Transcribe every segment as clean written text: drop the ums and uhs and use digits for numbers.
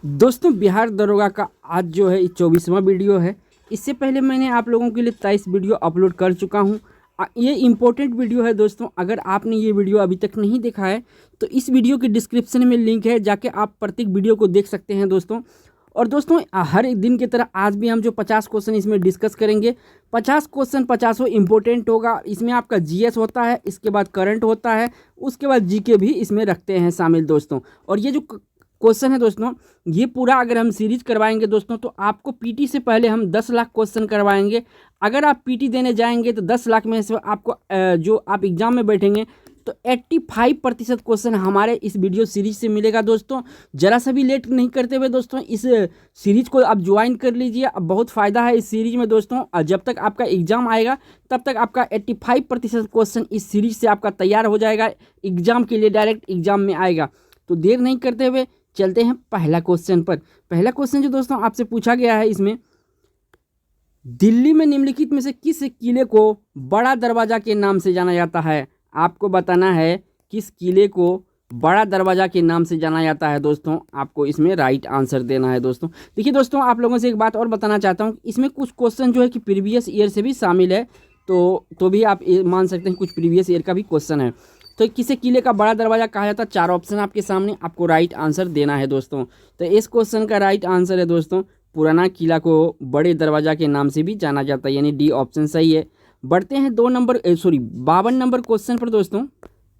दोस्तों बिहार दरोगा का आज जो है 24वां वीडियो है। इससे पहले मैंने आप लोगों के लिए 23 वीडियो अपलोड कर चुका हूं। ये इम्पोर्टेंट वीडियो है दोस्तों। अगर आपने ये वीडियो अभी तक नहीं देखा है तो इस वीडियो के डिस्क्रिप्शन में लिंक है, जाके आप प्रत्येक वीडियो को देख सकते हैं दोस्तों। और दोस्तों हर एक दिन की तरह आज भी हम जो 50 क्वेश्चन इसमें डिस्कस करेंगे। 50 क्वेश्चन 50 इंपॉर्टेंट होगा। इसमें आपका जीएस होता है, इसके बाद करंट होता है, उसके बाद जीके भी इसमें रखते हैं शामिल दोस्तों। और ये जो क्वेश्चन है दोस्तों, ये पूरा अगर हम सीरीज करवाएंगे दोस्तों तो आपको पीटी से पहले हम 10 लाख क्वेश्चन करवाएंगे। अगर आप पीटी देने जाएंगे तो 10 लाख में से आपको जो आप एग्जाम में बैठेंगे तो 85% क्वेश्चन हमारे इस वीडियो सीरीज से मिलेगा दोस्तों। जरा सा भी लेट नहीं करते हुए दोस्तों इस सीरीज को आप ज्वाइन कर लीजिए। अब बहुत फ़ायदा है इस सीरीज में दोस्तों। जब तक आपका एग्जाम आएगा तब तक आपका 85% क्वेश्चन इस सीरीज से आपका तैयार हो जाएगा, एग्जाम के लिए डायरेक्ट एग्जाम में आएगा। तो देर नहीं करते हुए चलते हैं पहला क्वेश्चन पर। पहला क्वेश्चन जो दोस्तों आपसे पूछा गया है, इसमें दिल्ली में निम्नलिखित में से किस किले को बड़ा दरवाजा के नाम से जाना जाता है? आपको बताना है किस किले को बड़ा दरवाजा के नाम से जाना जाता है दोस्तों। आपको इसमें राइट आंसर देना है दोस्तों। देखिए दोस्तों, आप लोगों से एक बात और बताना चाहता हूँ, इसमें कुछ क्वेश्चन जो है कि प्रीवियस ईयर से भी शामिल है, तो भी आप मान सकते हैं कुछ प्रीवियस ईयर का भी क्वेश्चन है। तो किसे किले का बड़ा दरवाजा कहा जाता है? 4 ऑप्शन आपके सामने, आपको राइट आंसर देना है दोस्तों। तो इस क्वेश्चन का राइट आंसर है दोस्तों, पुराना किला को बड़े दरवाजा के नाम से भी जाना जाता है, यानी डी ऑप्शन सही है। बढ़ते हैं 52 नंबर क्वेश्चन पर दोस्तों।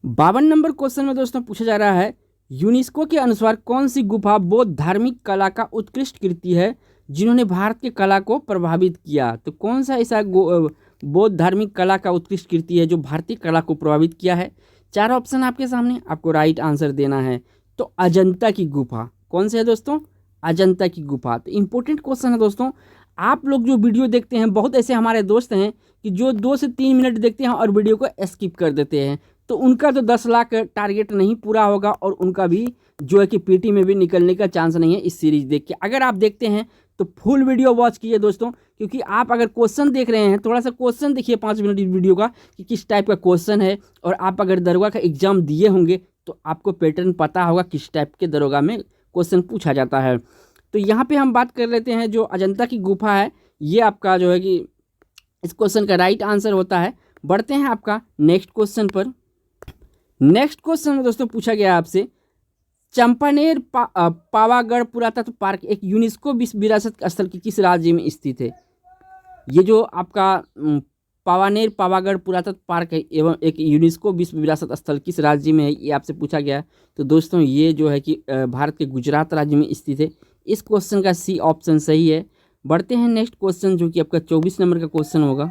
52 नंबर क्वेश्चन में दोस्तों पूछा जा रहा है, यूनेस्को के अनुसार कौन सी गुफा बौद्ध धार्मिक कला का उत्कृष्ट कृति है जिन्होंने भारत की कला को प्रभावित किया? तो कौन सा ऐसा बौद्ध धार्मिक कला का उत्कृष्ट कृति है जो भारतीय कला को प्रभावित किया है? 4 ऑप्शन आपके सामने, आपको राइट आंसर देना है। तो अजंता की गुफा कौन से है दोस्तों? अजंता की गुफा। तो इंपॉर्टेंट क्वेश्चन है दोस्तों। आप लोग जो वीडियो देखते हैं, बहुत ऐसे हमारे दोस्त हैं कि जो 2 से 3 मिनट देखते हैं और वीडियो को स्किप कर देते हैं, तो उनका तो 10 लाख टारगेट नहीं पूरा होगा और उनका भी जो है कि पीटी में भी निकलने का चांस नहीं है इस सीरीज देख के। अगर आप देखते हैं तो फुल वीडियो वॉच कीजिए दोस्तों, क्योंकि आप अगर क्वेश्चन देख रहे हैं, थोड़ा सा क्वेश्चन देखिए 5 मिनट इस वीडियो का कि किस टाइप का क्वेश्चन है। और आप अगर दरोगा का एग्जाम दिए होंगे तो आपको पैटर्न पता होगा किस टाइप के दरोगा में क्वेश्चन पूछा जाता है। तो यहाँ पे हम बात कर लेते हैं, जो अजंता की गुफा है ये आपका जो है कि इस क्वेश्चन का राइट आंसर होता है। बढ़ते हैं आपका नेक्स्ट क्वेश्चन पर। नेक्स्ट क्वेश्चन में दोस्तों पूछा गया आपसे, चंपानेर पावागढ़ पुरातत्व पार्क एक यूनेस्को विश्व विरासत स्थल की किस राज्य में स्थित है? ये जो आपका पावागढ़ पुरातत्व पार्क है एवं एक यूनेस्को विश्व विरासत स्थल किस राज्य में है, ये आपसे पूछा गया। तो दोस्तों ये जो है कि भारत के गुजरात राज्य में स्थित है। इस क्वेश्चन का सी ऑप्शन सही है। बढ़ते हैं नेक्स्ट क्वेश्चन, जो कि आपका 24 नंबर का क्वेश्चन होगा।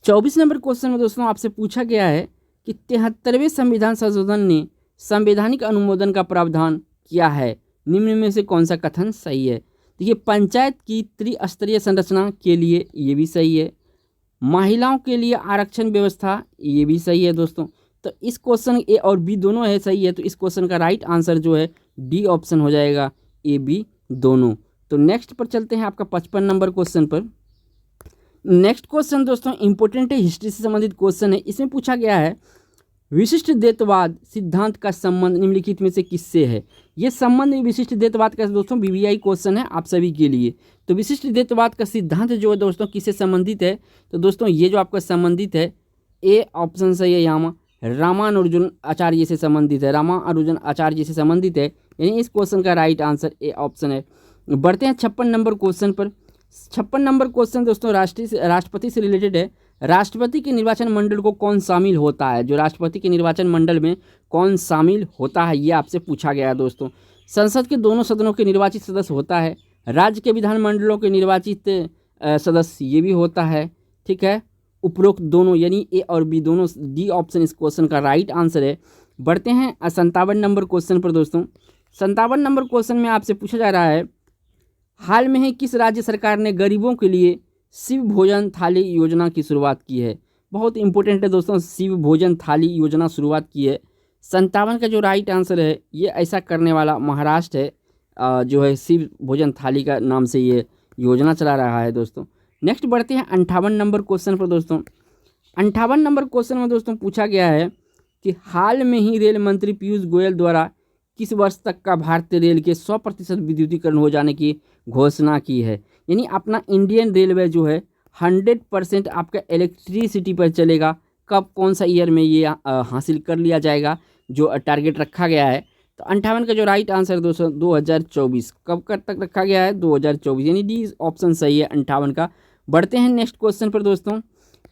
24 नंबर क्वेश्चन में दोस्तों आपसे पूछा गया है कि 73वें संविधान संशोधन ने संवैधानिक अनुमोदन का प्रावधान किया है, निम्न में से कौन सा कथन सही है? देखिए, पंचायत की त्रिस्तरीय संरचना के लिए ये भी सही है, महिलाओं के लिए आरक्षण व्यवस्था ये भी सही है दोस्तों। तो इस क्वेश्चन ए और बी दोनों है सही है। तो इस क्वेश्चन का राइट आंसर जो है डी ऑप्शन हो जाएगा, ए बी दोनों। तो नेक्स्ट पर चलते हैं आपका 55 नंबर क्वेश्चन पर। नेक्स्ट क्वेश्चन दोस्तों इंपॉर्टेंट है, हिस्ट्री से संबंधित क्वेश्चन है। इसमें पूछा गया है, विशिष्ट द्वैतवाद सिद्धांत का संबंध निम्नलिखित में से किससे है? ये संबंध विशिष्ट द्वैतवाद का दोस्तों वीवीआई क्वेश्चन है आप सभी के लिए। तो विशिष्ट द्वैतवाद का सिद्धांत जो है दोस्तों किससे संबंधित है? तो दोस्तों ये जो आपका संबंधित है, ए ऑप्शन सही है, यहाँ रामानुजन आचार्य से संबंधित है, रामानुजन आचार्य से संबंधित है, यानी इस क्वेश्चन का राइट आंसर ए ऑप्शन है। बढ़ते हैं 56 नंबर क्वेश्चन पर। 56 नंबर क्वेश्चन दोस्तों राष्ट्रपति से रिलेटेड है। राष्ट्रपति के निर्वाचन मंडल को कौन शामिल होता है? जो राष्ट्रपति के निर्वाचन मंडल में कौन शामिल होता है ये आपसे पूछा गया है दोस्तों। संसद के दोनों सदनों के निर्वाचित सदस्य होता है, राज्य के विधानमंडलों के निर्वाचित सदस्य ये भी होता है, ठीक है। उपरोक्त दोनों यानी ए और बी दोनों, डी ऑप्शन इस क्वेश्चन का राइट आंसर है। बढ़ते हैं 57 नंबर क्वेश्चन पर दोस्तों। 57 नंबर क्वेश्चन में आपसे पूछा जा रहा है, हाल में ही किस राज्य सरकार ने गरीबों के लिए शिव भोजन थाली योजना की शुरुआत की है? बहुत इंपॉर्टेंट है दोस्तों, शिव भोजन थाली योजना शुरुआत की है। 57 का जो राइट आंसर है ये ऐसा करने वाला महाराष्ट्र है, जो है शिव भोजन थाली का नाम से ये योजना चला रहा है दोस्तों। नेक्स्ट बढ़ते हैं 58 नंबर क्वेश्चन पर दोस्तों। 58 नंबर क्वेश्चन में दोस्तों पूछा गया है कि हाल में ही रेल मंत्री पीयूष गोयल द्वारा किस वर्ष तक का भारतीय रेल के 100% विद्युतीकरण हो जाने की घोषणा की है। यानी अपना इंडियन रेलवे जो है 100% आपका इलेक्ट्रिसिटी पर चलेगा। कब, कौन सा ईयर में ये हासिल कर लिया जाएगा जो टारगेट रखा गया है। तो 58 का जो राइट आंसर है दोस्तों 2024। कब कर तक रखा गया है? 2024, यानी डी ऑप्शन सही है 58 का। बढ़ते हैं नेक्स्ट क्वेश्चन पर दोस्तों।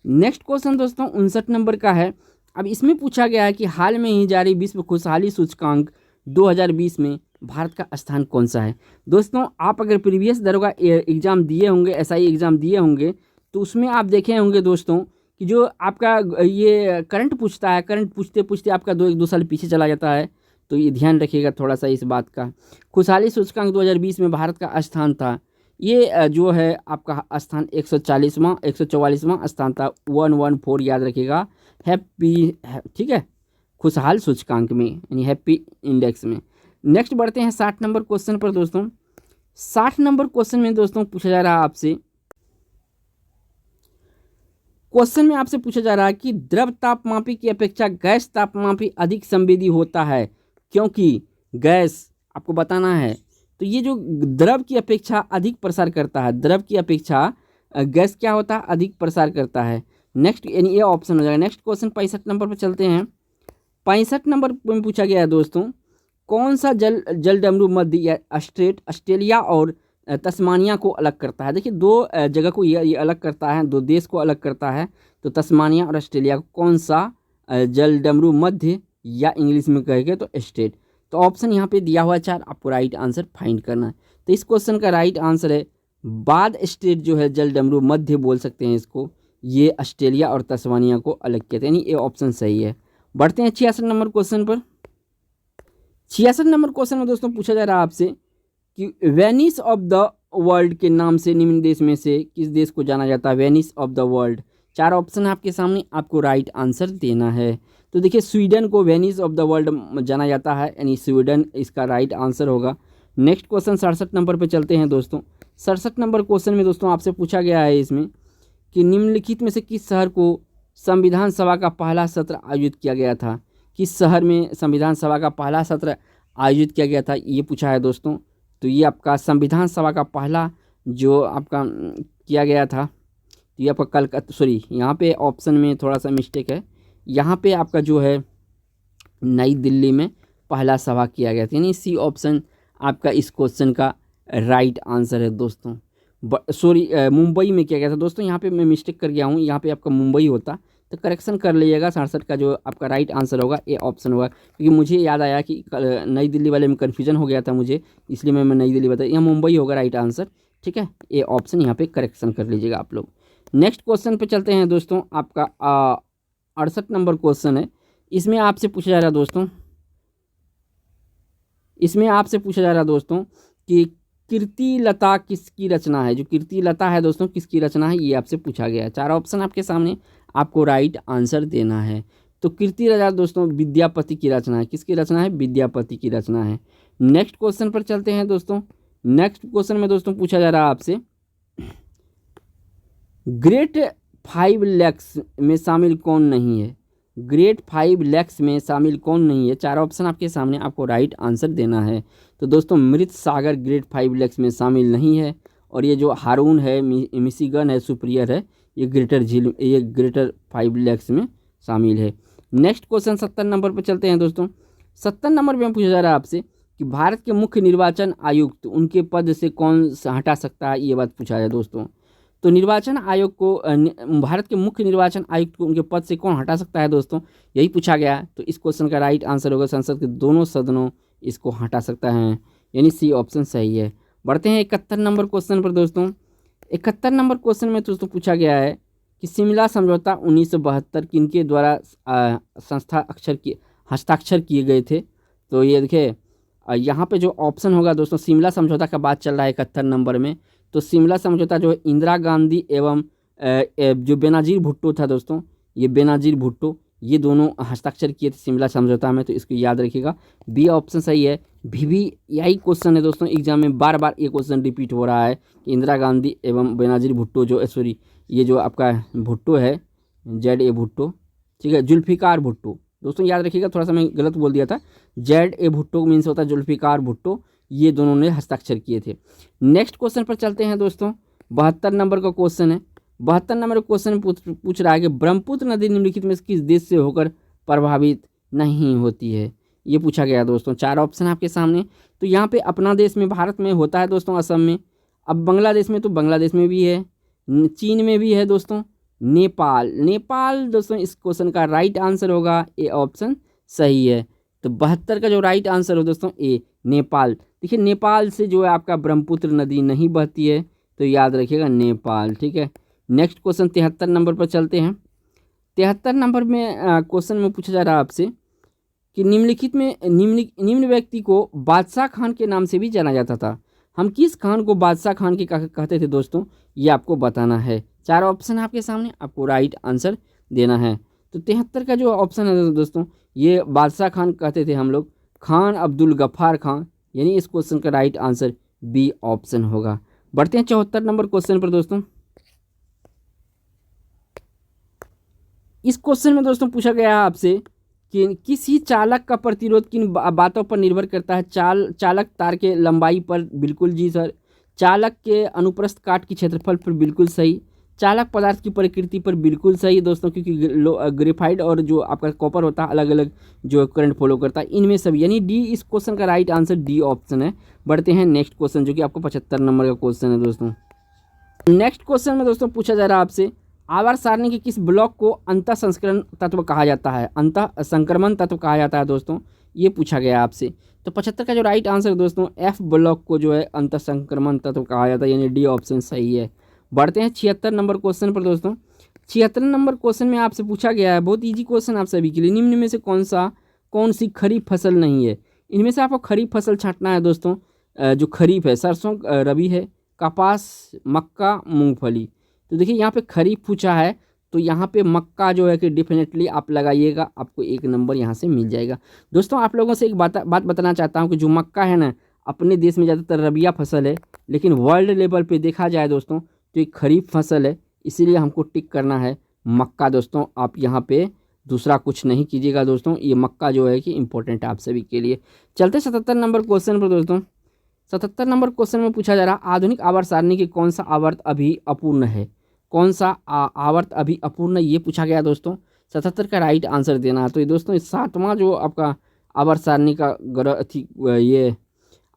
नेक्स्ट क्वेश्चन दोस्तों 59 नंबर का है। अब इसमें पूछा गया है कि हाल में ही जारी विश्व खुशहाली सूचकांक 2020 में भारत का स्थान कौन सा है। दोस्तों आप अगर प्रीवियस दरोगा एग्ज़ाम दिए होंगे, एसआई एग्ज़ाम दिए होंगे, तो उसमें आप देखे होंगे दोस्तों कि जो आपका ये करंट पूछता है, करंट पूछते पूछते आपका 2 साल पीछे चला जाता है। तो ये ध्यान रखिएगा थोड़ा सा इस बात का। खुशहाली सूचकांक 2020 में भारत का स्थान था, ये जो है आपका स्थान 144वां स्थान था, 114 याद रखिएगा। हैप्पी, ठीक है, खुशहाल सूचकांक में, यानी हैप्पी इंडेक्स में। नेक्स्ट बढ़ते हैं 60 नंबर क्वेश्चन पर दोस्तों। 60 नंबर क्वेश्चन में दोस्तों पूछा जा रहा है आपसे, क्वेश्चन में आपसे पूछा जा रहा है कि द्रव तापमापी की अपेक्षा गैस तापमापी अधिक संवेदी होता है, क्योंकि गैस आपको बताना है। तो ये जो द्रव की अपेक्षा अधिक प्रसार करता है, द्रव की अपेक्षा गैस क्या होता है? अधिक प्रसार करता है। नेक्स्ट, यानी ये ऑप्शन हो जाएगा। नेक्स्ट क्वेश्चन 65 नंबर पर चलते हैं। 65 नंबर में पूछा गया है दोस्तों, कौन सा जल डमरू मध्य या ऑस्ट्रेलिया और तस्मानिया को अलग करता है। देखिए दो जगह को ये अलग करता है, दो देश को अलग करता है। तो तस्मानिया और ऑस्ट्रेलिया को कौन सा जल डमरू मध्य, या इंग्लिश में कहेंगे तो स्टेट। तो ऑप्शन यहाँ पे दिया हुआ है 4, आपको राइट आंसर फाइंड करना है। तो इस क्वेश्चन का राइट आंसर है बाद स्टेट जो है जल डमरू मध्य बोल सकते हैं इसको, ये ऑस्ट्रेलिया और तस्मानिया को अलग किया था, यानी ये ऑप्शन सही है। बढ़ते हैं 66 नंबर क्वेश्चन पर। 66 नंबर क्वेश्चन में दोस्तों पूछा जा रहा है आपसे कि वेनिस ऑफ द वर्ल्ड के नाम से निम्न देश में से किस देश को जाना जाता है? Venice of the world. 4 option आपके सामने, आपको राइट आंसर देना है। तो देखिए स्वीडन को वेनिस ऑफ द वर्ल्ड जाना जाता है, यानी स्वीडन इसका राइट आंसर होगा। नेक्स्ट क्वेश्चन 67 नंबर पे चलते हैं दोस्तों। 67 नंबर क्वेश्चन में दोस्तों आपसे पूछा गया है इसमें कि निम्नलिखित में से किस शहर को संविधान सभा का पहला सत्र आयोजित किया गया था? किस शहर में संविधान सभा का पहला सत्र आयोजित किया गया था, ये पूछा है दोस्तों। तो ये आपका संविधान सभा का पहला जो आपका किया गया था, तो ये आपका कलकत्ता, सॉरी यहाँ पे ऑप्शन में थोड़ा सा मिस्टेक है, यहाँ पे आपका जो है नई दिल्ली में पहला सभा किया गया था, यानी सी ऑप्शन आपका इस क्वेश्चन का राइट आंसर है दोस्तों। सॉरी मुंबई में किया गया था दोस्तों, यहाँ पे मैं मिस्टेक कर गया हूँ, यहाँ पे आपका मुंबई होता, तो करेक्शन कर लीजिएगा। 67 का जो आपका राइट आंसर होगा ए ऑप्शन होगा, क्योंकि मुझे याद आया कि नई दिल्ली वाले में कन्फ्यूजन हो गया था मुझे, इसलिए मैं नई दिल्ली बताया, यहाँ मुंबई होगा राइट आंसर, ठीक है। ए ऑप्शन यहाँ पे करेक्शन कर लीजिएगा आप लोग। नेक्स्ट क्वेश्चन पे चलते हैं दोस्तों, आपका 68 नंबर क्वेश्चन है। इसमें आपसे पूछा जा रहा है दोस्तों, इसमें आपसे पूछा जा रहा है दोस्तों कि कीर्तिलता किसकी रचना है? जो कीर्तिलता है दोस्तों किसकी रचना है, ये आपसे पूछा गया है। 4 ऑप्शन आपके सामने, आपको राइट आंसर देना है। तो कीर्तिलता दोस्तों विद्यापति की रचना है। किसकी रचना है? विद्यापति की रचना है। नेक्स्ट क्वेश्चन पर चलते हैं दोस्तों। नेक्स्ट क्वेश्चन में दोस्तों पूछा जा रहा है आपसे, ग्रेट 5 लैक्स में शामिल कौन नहीं है? ग्रेट 5 लैक्स में शामिल कौन नहीं है? 4 ऑप्शन आपके सामने, आपको राइट आंसर देना है। तो दोस्तों मृत सागर ग्रेट 5 लैक्स में शामिल नहीं है, और ये जो हारून है, मिशिगन है, सुपीरियर है, ये ग्रेटर झील, ये ग्रेटर 5 लैक्स में शामिल है। नेक्स्ट क्वेश्चन 70 नंबर पर चलते हैं दोस्तों। 70 नंबर में पूछा जा रहा है आपसे कि भारत के मुख्य निर्वाचन आयुक्त उनके पद से कौन हटा सकता है, ये बात पूछा है दोस्तों। तो निर्वाचन आयोग को, भारत के मुख्य निर्वाचन आयुक्त को उनके पद से कौन हटा सकता है दोस्तों, यही पूछा गया है। तो इस क्वेश्चन का राइट आंसर होगा संसद के दोनों सदनों इसको हटा सकता है, यानी सी ऑप्शन सही है। बढ़ते हैं 71 नंबर क्वेश्चन पर दोस्तों। 71 नंबर क्वेश्चन में दोस्तों पूछा गया है कि शिमला समझौता 1972 किनके द्वारा हस्ताक्षर किए गए थे? तो ये देखिए यहाँ पे जो ऑप्शन होगा दोस्तों, शिमला समझौता का बात चल रहा है 71 नंबर में। तो शिमला समझौता जो है इंदिरा गांधी एवं जो बेनाजीर भुट्टो था दोस्तों, ये बेनाजीर भुट्टो, ये दोनों हस्ताक्षर किए थे शिमला समझौता में। तो इसको याद रखिएगा, बी ऑप्शन सही है। भी यही क्वेश्चन है दोस्तों, एग्जाम में बार बार ये क्वेश्चन रिपीट हो रहा है कि इंदिरा गांधी एवं बेनाजीर भुट्टो जो, सॉरी ये जो आपका भुट्टो है, ZA भुट्टो, ठीक है, जुल्फिकार भुट्टो, दोस्तों याद रखिएगा, थोड़ा सा मैं गलत बोल दिया था, जेड ए भुट्टो मीन्स होता है जुल्फिकार भुट्टो, ये दोनों ने हस्ताक्षर किए थे। नेक्स्ट क्वेश्चन पर चलते हैं दोस्तों। 72 नंबर का क्वेश्चन है। 72 नंबर क्वेश्चन में पूछ रहा है कि ब्रह्मपुत्र नदी निम्नलिखित में से किस देश से होकर प्रभावित नहीं होती है, ये पूछा गया दोस्तों। 4 ऑप्शन आपके सामने। तो यहाँ पे अपना देश में भारत में होता है दोस्तों, असम में। अब बांग्लादेश में तो बांग्लादेश में भी है, चीन में भी है दोस्तों, नेपाल। नेपाल दोस्तों इस क्वेश्चन का राइट आंसर होगा, ए ऑप्शन सही है। तो 72 का जो राइट आंसर हो दोस्तों ए, नेपाल। देखिए नेपाल से जो है आपका ब्रह्मपुत्र नदी नहीं बहती है, तो याद रखिएगा नेपाल, ठीक है। नेक्स्ट क्वेश्चन 73 नंबर पर चलते हैं। 73 नंबर में क्वेश्चन में पूछा जा रहा है आपसे कि निम्नलिखित में निम्न व्यक्ति को बादशाह खान के नाम से भी जाना जाता था। हम किस खान को बादशाह खान के कहते थे दोस्तों, ये आपको बताना है। 4 ऑप्शन आपके सामने, आपको राइट आंसर देना है। तो 73 का जो ऑप्शन है दोस्तों, ये बादशाह खान कहते थे हम लोग, खान अब्दुल गफ्फार खान, यानी इस क्वेश्चन का राइट आंसर बी ऑप्शन होगा। बढ़ते हैं 74 नंबर क्वेश्चन पर दोस्तों। इस क्वेश्चन में दोस्तों पूछा गया है आपसे कि किसी चालक का प्रतिरोध किन बातों पर निर्भर करता है। चालक तार के लंबाई पर, बिल्कुल जी सर। चालक के अनुप्रस्थ काट की क्षेत्रफल पर, बिल्कुल सही। चालक पदार्थ की प्रकृति पर, बिल्कुल सही दोस्तों, क्योंकि ग्रेफाइट और जो आपका कॉपर होता है अलग अलग जो करंट फॉलो करता है, इनमें सभी, यानी डी इस क्वेश्चन का राइट आंसर डी ऑप्शन है। बढ़ते हैं नेक्स्ट क्वेश्चन, जो कि आपको 75 नंबर का क्वेश्चन है दोस्तों। नेक्स्ट क्वेश्चन में दोस्तों पूछा जा रहा है आपसे, आवर्त सारणी के किस ब्लॉक को अंतः संस्करण तत्व कहा जाता है, अंतः संक्रमण तत्व कहा जाता है दोस्तों, ये पूछा गया आपसे। तो 75 का जो राइट आंसर दोस्तों, एफ ब्लॉक को जो है अंतः संक्रमण तत्व कहा जाता है, यानी डी ऑप्शन सही है। बढ़ते हैं 76 नंबर क्वेश्चन पर दोस्तों। 76 नंबर क्वेश्चन में आपसे पूछा गया है, बहुत ईजी क्वेश्चन आप सभी के लिए, निम्न में से कौन सी खरीफ फसल नहीं है। इनमें से आपको खरीफ फसल छांटना है दोस्तों। जो खरीफ है, सरसों रबी है, कपास, मक्का, मूंगफली। तो देखिए यहाँ पे खरीफ पूछा है, तो यहाँ पे मक्का जो है कि डेफिनेटली आप लगाइएगा, आपको 1 नंबर यहाँ से मिल जाएगा। दोस्तों आप लोगों से एक बात बताना चाहता हूँ कि जो मक्का है ना, अपने देश में ज़्यादातर रबिया फसल है, लेकिन वर्ल्ड लेवल पे देखा जाए दोस्तों तो एक खरीफ फसल है, इसीलिए हमको टिक करना है मक्का दोस्तों। आप यहाँ पे दूसरा कुछ नहीं कीजिएगा दोस्तों, ये मक्का जो है कि इंपॉर्टेंट है आप सभी के लिए। चलते 77 नंबर क्वेश्चन पर दोस्तों। 77 नंबर क्वेश्चन में पूछा जा रहा, आधुनिक आवर्त सारणी की कौन सा आवर्त अभी अपूर्ण है, कौन सा आवर्त अभी अपूर्ण है, ये पूछा गया दोस्तों। 77 का राइट आंसर देना है। तो ये दोस्तों 7वां जो आपका आवर्त सारणी का ये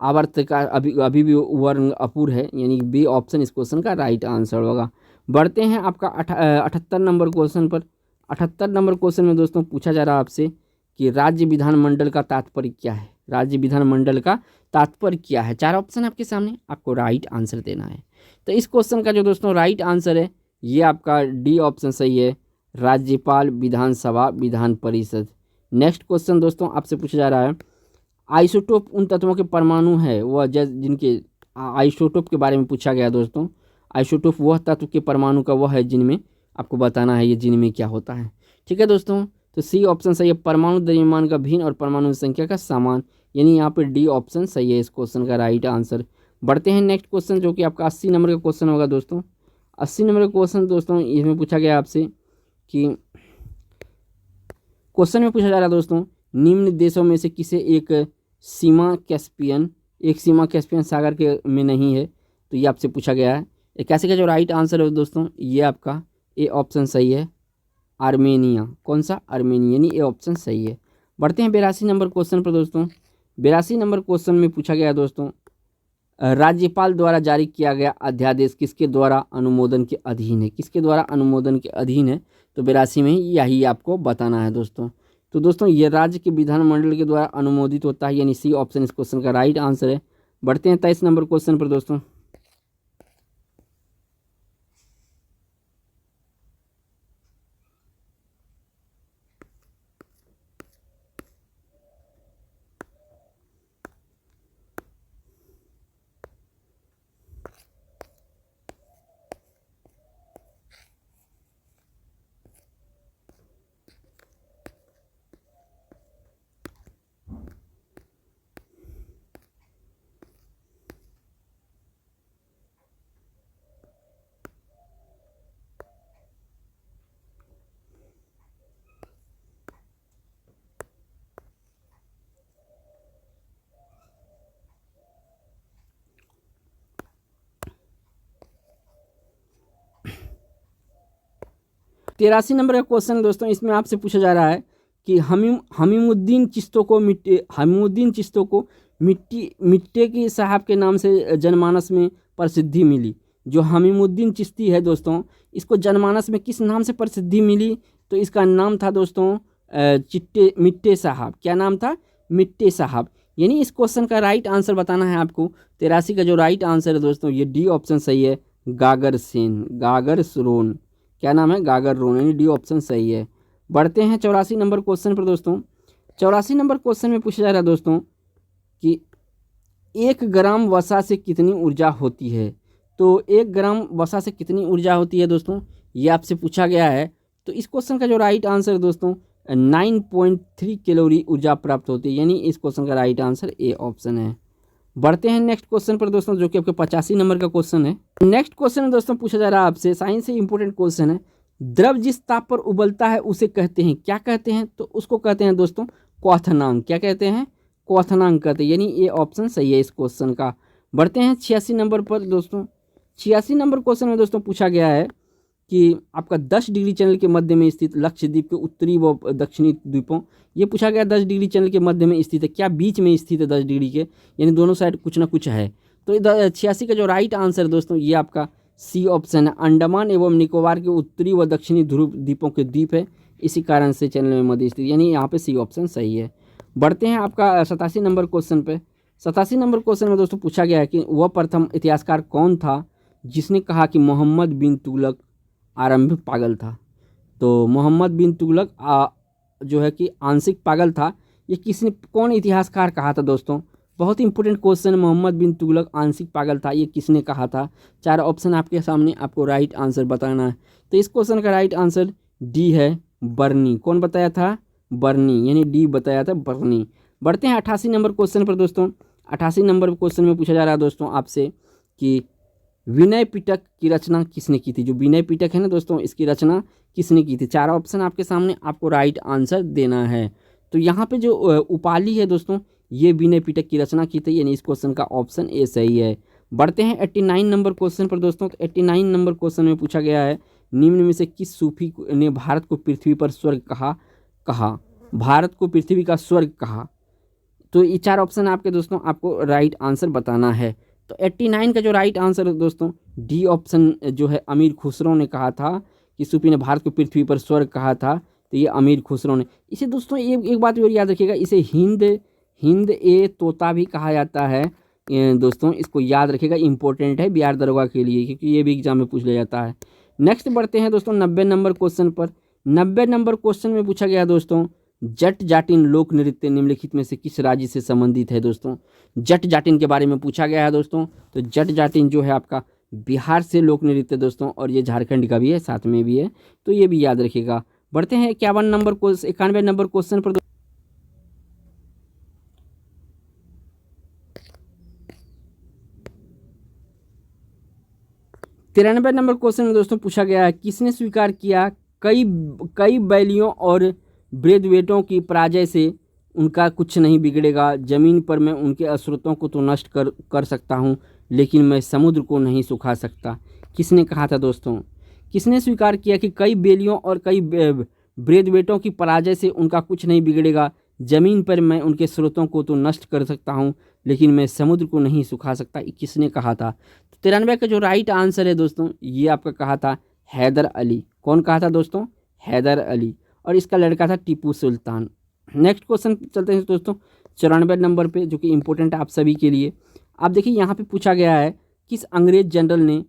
आवर्त का अभी भी वर्ण अपूर्ण है, यानी बी ऑप्शन इस क्वेश्चन का राइट आंसर होगा। बढ़ते हैं आपका 78 नंबर क्वेश्चन पर। 78 नंबर क्वेश्चन में दोस्तों पूछा जा रहा है आपसे कि राज्य विधानमंडल का तात्पर्य क्या है, राज्य विधानमंडल का तात्पर्य क्या है। 4 ऑप्शन आपके सामने, आपको राइट आंसर देना है। तो इस क्वेश्चन का जो दोस्तों राइट आंसर है, ये आपका डी ऑप्शन सही है, राज्यपाल, विधानसभा, विधान परिषद। नेक्स्ट क्वेश्चन दोस्तों आपसे पूछा जा रहा है, आइसोटोप उन तत्वों के परमाणु है वह जिनके आइसोटोप के बारे में पूछा गया दोस्तों। आइसोटोप वह तत्व के परमाणु का वह है जिनमें, आपको बताना है ये जिनमें क्या होता है, ठीक है दोस्तों। तो सी ऑप्शन सही है, परमाणु द्रव्यमान का भिन्न और परमाणु संख्या का समान, यानी यहाँ पे डी ऑप्शन सही है इस क्वेश्चन का राइट आंसर। बढ़ते हैं नेक्स्ट क्वेश्चन, जो कि आपका 80 नंबर का क्वेश्चन होगा दोस्तों। 80 नंबर का क्वेश्चन दोस्तों, इसमें पूछा गया आपसे कि क्वेश्चन में पूछा जा रहा है दोस्तों, निम्न देशों में से किसे एक सीमा कैस्पियन सागर के में नहीं है, तो ये आपसे पूछा गया है। 81 का जो राइट आंसर है दोस्तों, ये आपका ए ऑप्शन सही है, आर्मेनिया। कौन सा, आर्मेनिया, यानी ए ऑप्शन सही है। बढ़ते हैं 82 नंबर क्वेश्चन पर दोस्तों। 82 नंबर क्वेश्चन में पूछा गया दोस्तों, राज्यपाल द्वारा जारी किया गया अध्यादेश किसके द्वारा अनुमोदन के अधीन है, किसके द्वारा अनुमोदन के अधीन है। तो 82 में यही आपको बताना है दोस्तों। तो दोस्तों ये राज्य के विधानमंडल के द्वारा अनुमोदित होता है, यानी सी ऑप्शन इस क्वेश्चन का राइट आंसर है। बढ़ते हैं 23 नंबर क्वेश्चन पर दोस्तों। 83 नंबर का क्वेश्चन दोस्तों, इसमें आपसे पूछा जा रहा है कि हमीमुद्दीन चिश्तो को मिट्टे की साहब के नाम से जनमानस में प्रसिद्धि मिली। जो हमीमुद्दीन चिश्ती है दोस्तों, इसको जनमानस में किस नाम से प्रसिद्धि मिली? तो इसका नाम था दोस्तों मिट्टे साहब। क्या नाम था? मिट्टे साहब। यानी इस क्वेश्चन का राइट आंसर बताना है आपको। 83 का जो राइट आंसर है दोस्तों, ये डी ऑप्शन सही है, गागर सेन, गागर रोन। क्या नाम है? गागर रोन, यानी डी ऑप्शन सही है। बढ़ते हैं 84 नंबर क्वेश्चन पर दोस्तों। 84 नंबर क्वेश्चन में पूछा जा रहा है दोस्तों कि 1 ग्राम वसा से कितनी ऊर्जा होती है? तो 1 ग्राम वसा से कितनी ऊर्जा होती है दोस्तों, ये आपसे पूछा गया है। तो इस क्वेश्चन का जो राइट आंसर है दोस्तों, 9.3 कैलोरी ऊर्जा प्राप्त होती है, यानी इस क्वेश्चन का राइट आंसर ए ऑप्शन है। बढ़ते हैं नेक्स्ट क्वेश्चन पर दोस्तों, जो कि आपके 85 नंबर का क्वेश्चन है। नेक्स्ट क्वेश्चन दोस्तों पूछा जा रहा है आपसे, साइंस से इंपॉर्टेंट क्वेश्चन है। द्रव जिस ताप पर उबलता है उसे कहते हैं, क्या कहते हैं? तो उसको कहते हैं दोस्तों क्वथनांक। क्या कहते हैं? क्वथनांक कहते हैं, यानी ये ऑप्शन सही है इस क्वेश्चन का। बढ़ते हैं 86 नंबर पर दोस्तों। 86 नंबर क्वेश्चन में दोस्तों पूछा गया है कि आपका 10 डिग्री चैनल के मध्य में स्थित लक्षद्वीप के उत्तरी व दक्षिणी द्वीपों, ये पूछा गया 10 डिग्री चैनल के मध्य में स्थित है, क्या बीच में स्थित है 10 डिग्री के? यानी दोनों साइड कुछ ना कुछ है। तो 86 का जो राइट आंसर दोस्तों, ये आपका सी ऑप्शन है, अंडमान एवं निकोबार के उत्तरी व दक्षिणी ध्रुव द्वीपों के द्वीप है, इसी कारण से चैनल में मध्य स्थित, यानी यहाँ पे सी ऑप्शन सही है। बढ़ते हैं आपका 87 नंबर क्वेश्चन पे। 87 नंबर क्वेश्चन में दोस्तों पूछा गया है कि वह प्रथम इतिहासकार कौन था जिसने कहा कि मोहम्मद बिन तुगलक आरंभिक पागल था? तो मोहम्मद बिन तुगलक जो है कि आंशिक पागल था, ये कौन इतिहासकार कहा था दोस्तों? बहुत ही इंपॉर्टेंट क्वेश्चन, मोहम्मद बिन तुगलक आंशिक पागल था, ये किसने कहा था? 4 ऑप्शन आपके सामने, आपको राइट आंसर बताना है। तो इस क्वेश्चन का राइट आंसर डी है, बर्नी। कौन बताया था? बर्नी, यानी डी बताया था, बर्नी। बढ़ते हैं 88 नंबर क्वेश्चन पर दोस्तों। 88 नंबर क्वेश्चन में पूछा जा रहा है दोस्तों आपसे कि विनय पिटक की रचना किसने की थी? जो विनय पिटक है ना दोस्तों, इसकी रचना किसने की थी? 4 ऑप्शन आपके सामने, आपको राइट आंसर देना है। तो यहाँ पे जो उपाली है दोस्तों, ये विनय पिटक की रचना की थी, यानी इस क्वेश्चन का ऑप्शन ए सही है। बढ़ते हैं 89 नंबर क्वेश्चन पर दोस्तों। तो 89 नंबर क्वेश्चन में पूछा गया है, निम्न में से किस सूफी ने भारत को पृथ्वी पर स्वर्ग कहा? भारत को पृथ्वी का स्वर्ग कहा? तो ये 4 ऑप्शन आपके दोस्तों, आपको राइट आंसर बताना है। तो 89 का जो राइट आंसर है दोस्तों, डी ऑप्शन जो है, अमीर खुसरो ने कहा था कि सूफी ने भारत को पृथ्वी पर स्वर्ग कहा था, तो ये अमीर खुसरो ने। इसे दोस्तों एक बात और याद रखिएगा, इसे हिंद ए तोता भी कहा जाता है दोस्तों, इसको याद रखिएगा, इंपॉर्टेंट है बिहार दरोगा के लिए, क्योंकि ये भी एग्जाम में पूछ लिया जाता है। नेक्स्ट बढ़ते हैं दोस्तों 90 नंबर क्वेश्चन पर। 90 नंबर क्वेश्चन में पूछा गया दोस्तों, जट जाटिन लोक नृत्य निम्नलिखित में से किस राज्य से संबंधित है दोस्तों? जट जाटिन के बारे में पूछा गया है दोस्तों। तो जट जाटिन जो है आपका बिहार से लोक नृत्य दोस्तों, और ये झारखंड का भी है, साथ में भी है, तो ये भी याद रखिएगा। बढ़ते हैं 91 नंबर 91 क्वेश्चन पर। 93 नंबर क्वेश्चन में दोस्तों पूछा गया है, किसने स्वीकार किया कई बैलियों और ब्रेदवेटों की पराजय से उनका कुछ नहीं बिगड़ेगा, जमीन पर मैं उनके स्रोतों को तो नष्ट कर सकता हूँ, लेकिन मैं समुद्र को नहीं सुखा सकता? किसने कहा था दोस्तों? किसने स्वीकार किया कि कई बेलियों और कई ब्रेदवेटों की पराजय से उनका कुछ नहीं बिगड़ेगा, जमीन पर मैं उनके स्रोतों को तो नष्ट कर सकता हूँ, लेकिन मैं समुद्र को नहीं सुखा सकता? किसने कहा था? तो 93 का जो राइट आंसर है दोस्तों, ये आपका कहा था हैदर अली। कौन कहा था दोस्तों? हैदर अली, और इसका लड़का था टीपू सुल्तान। नेक्स्ट क्वेश्चन चलते हैं दोस्तों 94 नंबर पे, जो कि इंपॉर्टेंट है आप सभी के लिए। आप देखिए यहाँ पे पूछा गया है, किस अंग्रेज जनरल ने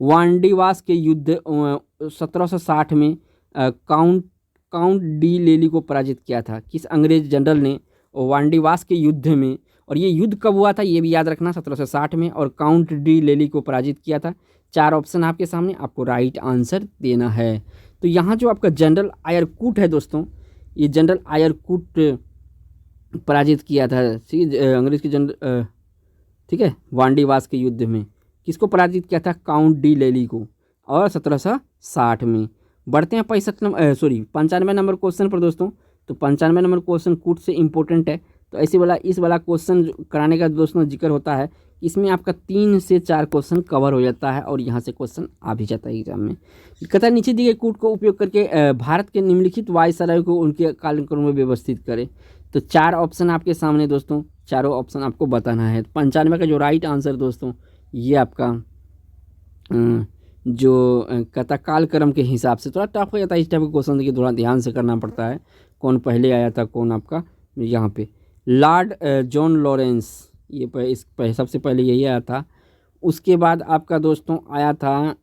वांडीवास के युद्ध 1760 में काउंट डी लेली को पराजित किया था? किस अंग्रेज जनरल ने वांडीवास के युद्ध में, और ये युद्ध कब हुआ था ये भी याद रखना, 1760 में, और काउंट डी लेली को पराजित किया था? 4 ऑप्शन आपके सामने, आपको राइट आंसर देना है। तो यहाँ जो आपका जनरल आयरकूट है दोस्तों, ये जनरल आयरकूट पराजित किया था अंग्रेज के जनरल, ठीक है, वांडीवास के युद्ध में। किसको पराजित किया था? काउंट डी लेली को, और 1760 में। बढ़ते हैं 95 नंबर क्वेश्चन पर दोस्तों। तो 95 नंबर क्वेश्चन कूट से इंपॉर्टेंट है, तो इस वाला क्वेश्चन कराने का दोस्तों जिक्र होता है इसमें आपका 3 से 4 क्वेश्चन कवर हो जाता है और यहाँ से क्वेश्चन आ भी जाता है एग्जाम में। कहता है नीचे दिए गए कूट को उपयोग करके भारत के निम्नलिखित वायसराय को उनके कार्यक्रम में व्यवस्थित करें। तो 4 ऑप्शन आपके सामने दोस्तों, चारों ऑप्शन आपको बताना है। 95 का जो राइट आंसर दोस्तों ये आपका जो कहता कालक्रम के हिसाब से थोड़ा टफ हो जाता है इस टाइप के क्वेश्चन, देखिए थोड़ा ध्यान से करना पड़ता है कौन पहले आया था कौन आपका यहाँ पे। लॉर्ड जॉन लॉरेंस ये सबसे पहले यही आया था। उसके बाद आपका दोस्तों आया था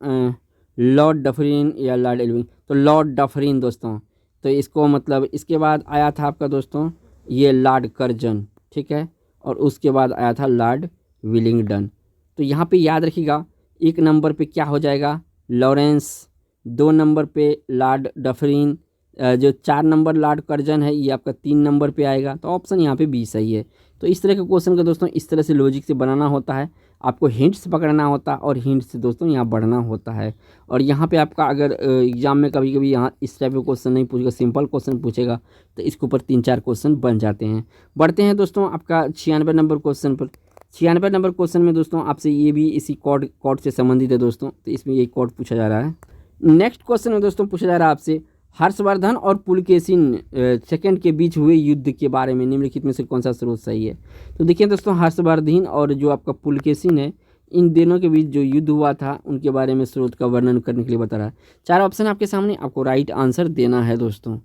लॉर्ड डफरिन या लॉर्ड एल्विन, तो लॉर्ड डफरिन दोस्तों, तो इसको मतलब इसके बाद आया था आपका दोस्तों ये लॉर्ड कर्जन, ठीक है, और उसके बाद आया था लॉर्ड विलिंगडन। तो यहाँ पे याद रखिएगा 1 नंबर पे क्या हो जाएगा लॉरेंस, 2 नंबर पे लॉर्ड डफरिन, जो 4 नंबर लॉर्ड कर्जन है ये आपका 3 नंबर पे आएगा। तो ऑप्शन यहाँ पे बी सही है। तो इस तरह के क्वेश्चन का दोस्तों इस तरह से लॉजिक से बनाना होता है, आपको हिंट्स पकड़ना होता है और हिंट्स से दोस्तों यहाँ बढ़ना होता है। और यहाँ पे आपका अगर एग्जाम में कभी कभी यहाँ इस टाइप के क्वेश्चन नहीं पूछेगा, सिंपल क्वेश्चन पूछेगा तो इसके ऊपर 3-4 क्वेश्चन बन जाते हैं। बढ़ते हैं दोस्तों आपका 96 नंबर क्वेश्चन पर। 96 नंबर क्वेश्चन में दोस्तों आपसे ये भी इसी कोड से संबंधित है दोस्तों, तो इसमें ये कोड पूछा जा रहा है। नेक्स्ट क्वेश्चन में दोस्तों पूछा जा रहा है आपसे हर्षवर्धन और पुलकेशिन सेकंड के बीच हुए युद्ध के बारे में निम्नलिखित में से कौन सा स्रोत सही है। तो देखिए दोस्तों हर्षवर्धन और जो आपका पुलकेशिन है इन दोनों के बीच जो युद्ध हुआ था उनके बारे में स्रोत का वर्णन करने के लिए बता रहा है। 4 ऑप्शन आपके सामने, आपको राइट आंसर देना है दोस्तों।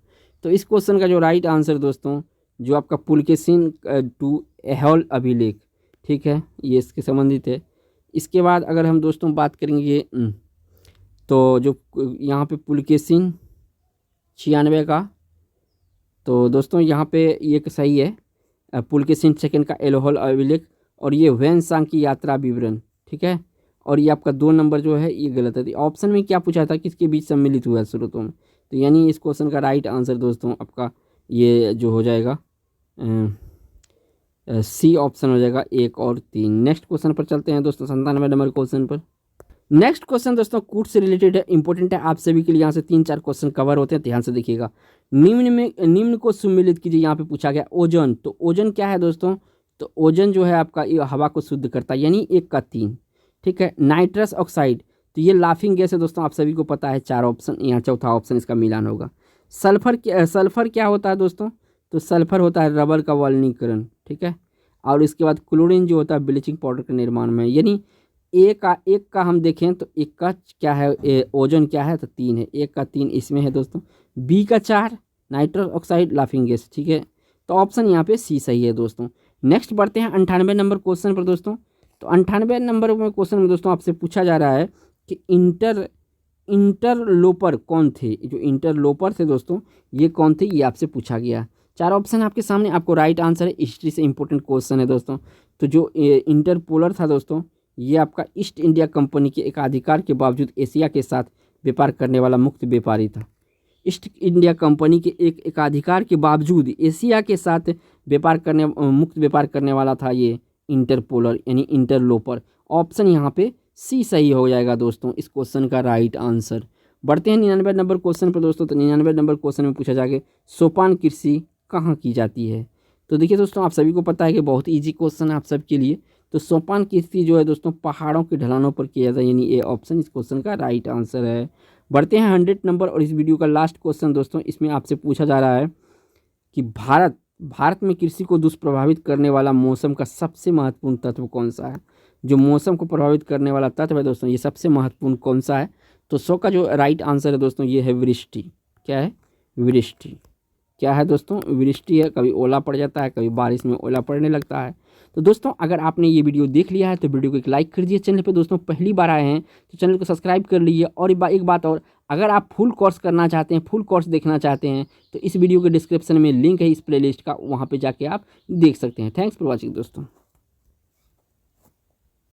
तो इस क्वेश्चन का जो राइट आंसर दोस्तों जो आपका पुलकेशिन टू ऐहोल अभिलेख, ठीक है, ये इसके संबंधित है। इसके बाद अगर हम दोस्तों बात करेंगे तो जो यहाँ पे पुलकेशिन 96 का, तो दोस्तों यहाँ पे ये सही है पुलकेशिन सेकंड का ऐहोल अभिलेख, और ये ह्वेनसांग की यात्रा विवरण, ठीक है, और ये आपका 2 नंबर जो है ये गलत है। तो ऑप्शन में क्या पूछा था किसके बीच सम्मिलित हुआ स्रोतों में, तो यानी इस क्वेश्चन का राइट आंसर दोस्तों आपका ये जो हो जाएगा सी ऑप्शन हो जाएगा 1 और 3। नेक्स्ट क्वेश्चन पर चलते हैं दोस्तों 97 नंबर क्वेश्चन पर। नेक्स्ट क्वेश्चन दोस्तों कूट से रिलेटेड है, इंपॉर्टेंट है आप सभी के लिए। यहाँ से 3-4 क्वेश्चन कवर होते हैं, ध्यान से देखिएगा। निम्न को सम्मिलित कीजिए, यहाँ पे पूछा गया ओजोन। तो ओजोन क्या है दोस्तों, तो ओजोन जो है आपका ये हवा को शुद्ध करता है, यानी 1 का 3, ठीक है। नाइट्रस ऑक्साइड, तो ये लाफिंग गैस है दोस्तों, आप सभी को पता है। 4 ऑप्शन, यहाँ चौथा ऑप्शन इसका मिलान होगा। सल्फर क्या होता है दोस्तों, तो सल्फर होता है रबर का वल्कनीकरण, ठीक है। और इसके बाद क्लोरीन जो होता है ब्लीचिंग पाउडर के निर्माण में, यानी एक का हम देखें तो 1 का क्या है ओजोन क्या है, तो 3 है, 1 का 3 इसमें है दोस्तों। बी का 4 नाइट्रस ऑक्साइड लाफिंग गैस, ठीक है, तो ऑप्शन यहाँ पे सी सही है दोस्तों। नेक्स्ट बढ़ते हैं 98 नंबर क्वेश्चन पर दोस्तों। तो 98 नंबर में क्वेश्चन में दोस्तों आपसे पूछा जा रहा है कि इंटरलोपर कौन थे। जो इंटरलोपर थे दोस्तों ये कौन थे, ये आपसे पूछा गया। 4 ऑप्शन आपके सामने, आपको राइट आंसर है। हिस्ट्री से इंपॉर्टेंट क्वेश्चन है दोस्तों। तो जो इंटरपोलर था दोस्तों ये आपका ईस्ट इंडिया कंपनी के एकाधिकार के बावजूद एशिया के साथ व्यापार करने वाला मुक्त व्यापारी था। ईस्ट इंडिया कंपनी के एकाधिकार के बावजूद एशिया के साथ मुक्त व्यापार करने वाला था ये इंटरपोलर यानी इंटरलोपर। ऑप्शन यहाँ पे सी सही हो जाएगा दोस्तों इस क्वेश्चन का राइट आंसर। बढ़ते हैं 99 नंबर क्वेश्चन पर दोस्तों। तो 99 नंबर क्वेश्चन में पूछा जाएगा सोपान कृषि कहाँ की जाती है। तो देखिए दोस्तों आप सभी को पता है कि बहुत ईजी क्वेश्चन है आप सबके लिए। तो सोपान कृषि जो है दोस्तों पहाड़ों की ढलानों पर किया जाता है, यानी ए ऑप्शन इस क्वेश्चन का राइट आंसर है। बढ़ते हैं 100 नंबर और इस वीडियो का लास्ट क्वेश्चन दोस्तों। इसमें आपसे पूछा जा रहा है कि भारत में कृषि को दुष्प्रभावित करने वाला मौसम का सबसे महत्वपूर्ण तत्व कौन सा है। जो मौसम को प्रभावित करने वाला तत्व है दोस्तों ये सबसे महत्वपूर्ण कौन सा है। तो 100 का जो राइट आंसर है दोस्तों ये है वृष्टि। क्या है, वृष्टि। क्या है दोस्तों, वृष्टि है। कभी ओला पड़ जाता है, कभी बारिश में ओला पड़ने लगता है। तो दोस्तों अगर आपने ये वीडियो देख लिया है तो वीडियो को एक लाइक कर दीजिए। चैनल पे दोस्तों पहली बार आए हैं तो चैनल को सब्सक्राइब कर लीजिए। और एक बात और, अगर आप फुल कोर्स करना चाहते हैं, फुल कोर्स देखना चाहते हैं तो इस वीडियो के डिस्क्रिप्शन में लिंक है इस प्लेलिस्ट का, वहाँ पे जाके आप देख सकते हैं। थैंक्स फॉर वॉचिंग दोस्तों।